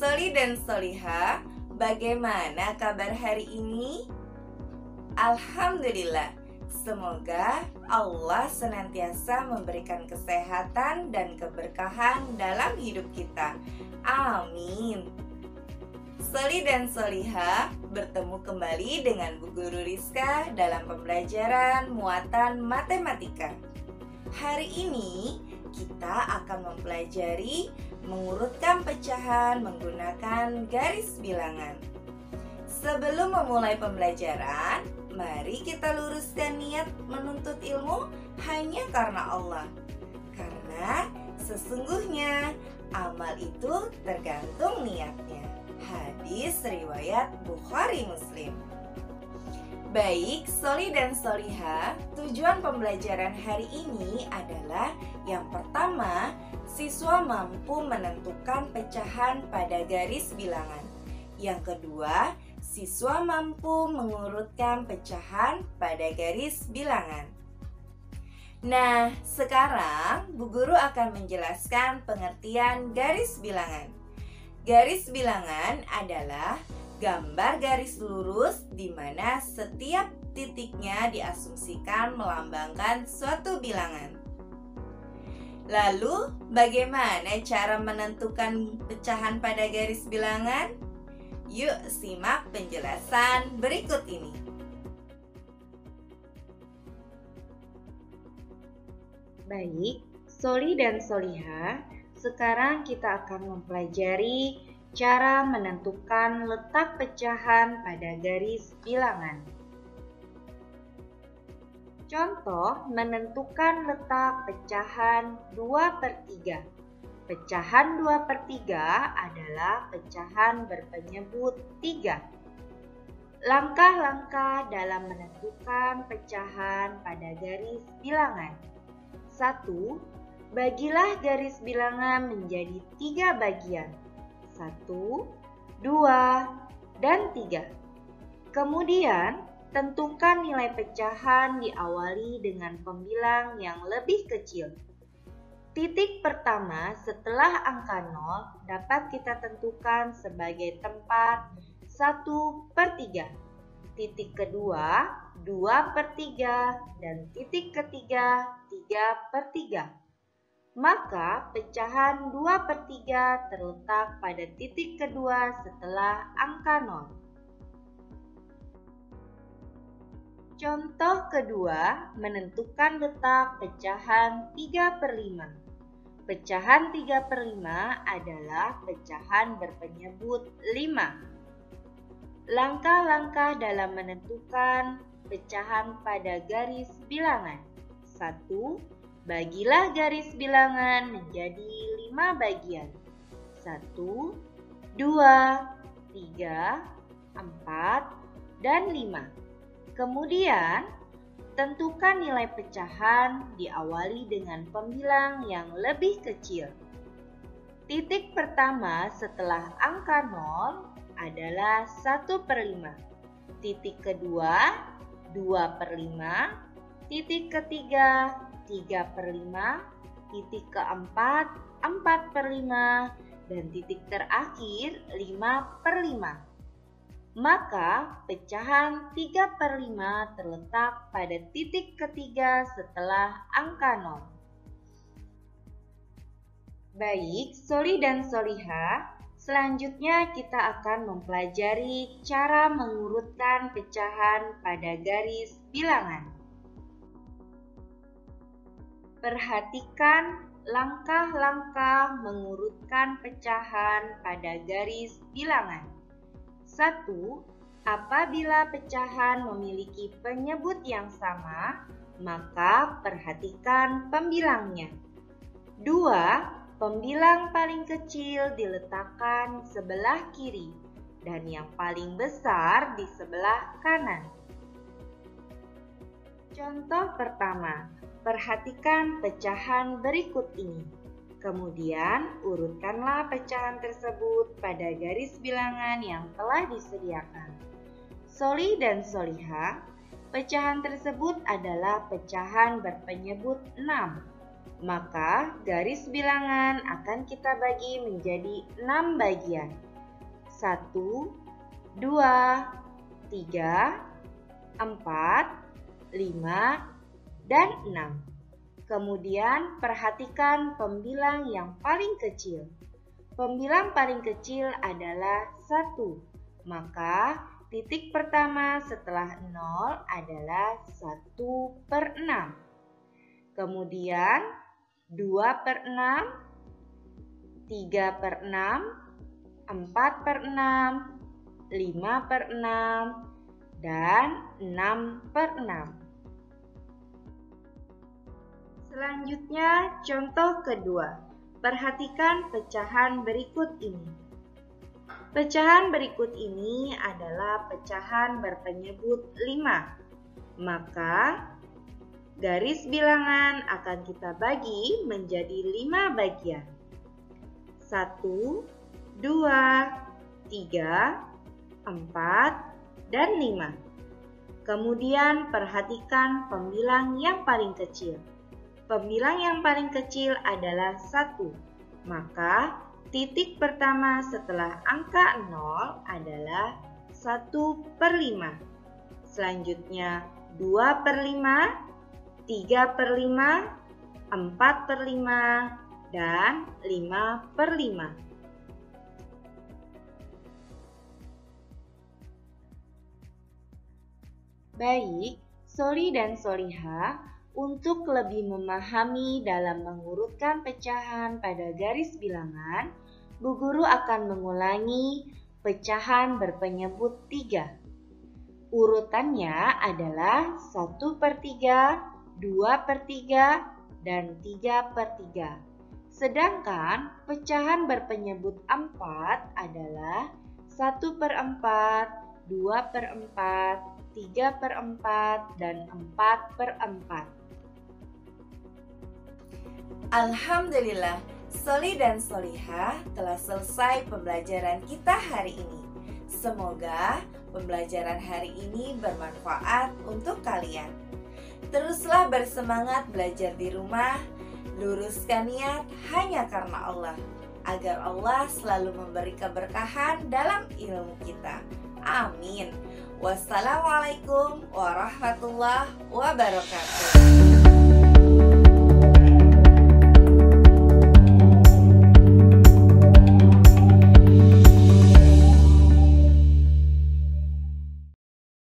Soli dan Soliha, bagaimana kabar hari ini? Alhamdulillah, semoga Allah senantiasa memberikan kesehatan dan keberkahan dalam hidup kita. Amin. Soli dan Soliha bertemu kembali dengan Bu Guru Rizka dalam pembelajaran muatan matematika. Hari ini kita akan mempelajari mengurutkan pecahan menggunakan garis bilangan. Sebelum memulai pembelajaran, mari kita luruskan niat menuntut ilmu hanya karena Allah. Karena sesungguhnya amal itu tergantung niatnya. Hadis riwayat Bukhari Muslim. Baik, Soli dan Soliha, tujuan pembelajaran hari ini adalah yang pertama, siswa mampu menentukan pecahan pada garis bilangan. Yang kedua, siswa mampu mengurutkan pecahan pada garis bilangan. Nah, sekarang Bu Guru akan menjelaskan pengertian garis bilangan. Garis bilangan adalah gambar garis lurus di mana setiap titiknya diasumsikan melambangkan suatu bilangan. Lalu, bagaimana cara menentukan pecahan pada garis bilangan? Yuk simak penjelasan berikut ini. Baik, Soli dan Soliha, sekarang kita akan mempelajari cara menentukan letak pecahan pada garis bilangan. Contoh menentukan letak pecahan 2/3. Pecahan 2/3 adalah pecahan berpenyebut 3. Langkah-langkah dalam menentukan pecahan pada garis bilangan. 1. Bagilah garis bilangan menjadi 3 bagian. 1, 2, dan 3. Kemudian, tentukan nilai pecahan diawali dengan pembilang yang lebih kecil. Titik pertama setelah angka 0 dapat kita tentukan sebagai tempat 1/3. Titik kedua 2/3 dan titik ketiga 3/3. Maka pecahan 2/3 terletak pada titik kedua setelah angka 0. Contoh kedua, menentukan letak pecahan 3/5. Pecahan 3/5 adalah pecahan berpenyebut 5. Langkah-langkah dalam menentukan pecahan pada garis bilangan. 1. Bagilah garis bilangan menjadi 5 bagian. 1, 2, 3, 4, dan 5. Kemudian, tentukan nilai pecahan diawali dengan pembilang yang lebih kecil. Titik pertama setelah angka 0 adalah 1/5. Titik kedua 2/5. Titik ketiga 3/5, titik keempat 4/5, dan titik terakhir 5/5. Maka pecahan 3/5 terletak pada titik ketiga setelah angka 0. Baik, Soli dan Soliha, selanjutnya kita akan mempelajari cara mengurutkan pecahan pada garis bilangan. Perhatikan langkah-langkah mengurutkan pecahan pada garis bilangan. 1. Apabila pecahan memiliki penyebut yang sama, maka perhatikan pembilangnya. 2. Pembilang paling kecil diletakkan sebelah kiri dan yang paling besar di sebelah kanan. Contoh pertama, perhatikan pecahan berikut ini. Kemudian, urutkanlah pecahan tersebut pada garis bilangan yang telah disediakan. Soli dan Soliha, pecahan tersebut adalah pecahan berpenyebut 6. Maka, garis bilangan akan kita bagi menjadi 6 bagian. 1, 2, 3, 4, 5, dan 6. Kemudian perhatikan pembilang yang paling kecil. Pembilang paling kecil adalah 1. Maka titik pertama setelah 0 adalah 1/6. Kemudian 2/6, 3/6, 4/6, 5/6, dan 6/6. Selanjutnya, contoh kedua. Perhatikan pecahan berikut ini. Pecahan berikut ini adalah pecahan berpenyebut 5. Maka, garis bilangan akan kita bagi menjadi 5 bagian. 1, 2, 3, 4, dan 5. Kemudian perhatikan pembilang yang paling kecil. Pembilang yang paling kecil adalah 1. Maka titik pertama setelah angka 0 adalah 1/5. Selanjutnya 2/5, 3/5, 4/5, dan 5/5. Baik, Soli dan Soliha, untuk lebih memahami dalam mengurutkan pecahan pada garis bilangan, Bu Guru akan mengulangi pecahan berpenyebut 3. Urutannya adalah 1/3, 2/3, dan 3/3. Sedangkan pecahan berpenyebut 4 adalah 1/4, 2/4, 3/4, dan 4/4. Alhamdulillah, Soli dan Soliha telah selesai pembelajaran kita hari ini. Semoga pembelajaran hari ini bermanfaat untuk kalian. Teruslah bersemangat belajar di rumah, luruskan niat hanya karena Allah, agar Allah selalu memberi keberkahan dalam ilmu kita. Amin. Wassalamualaikum warahmatullahi wabarakatuh.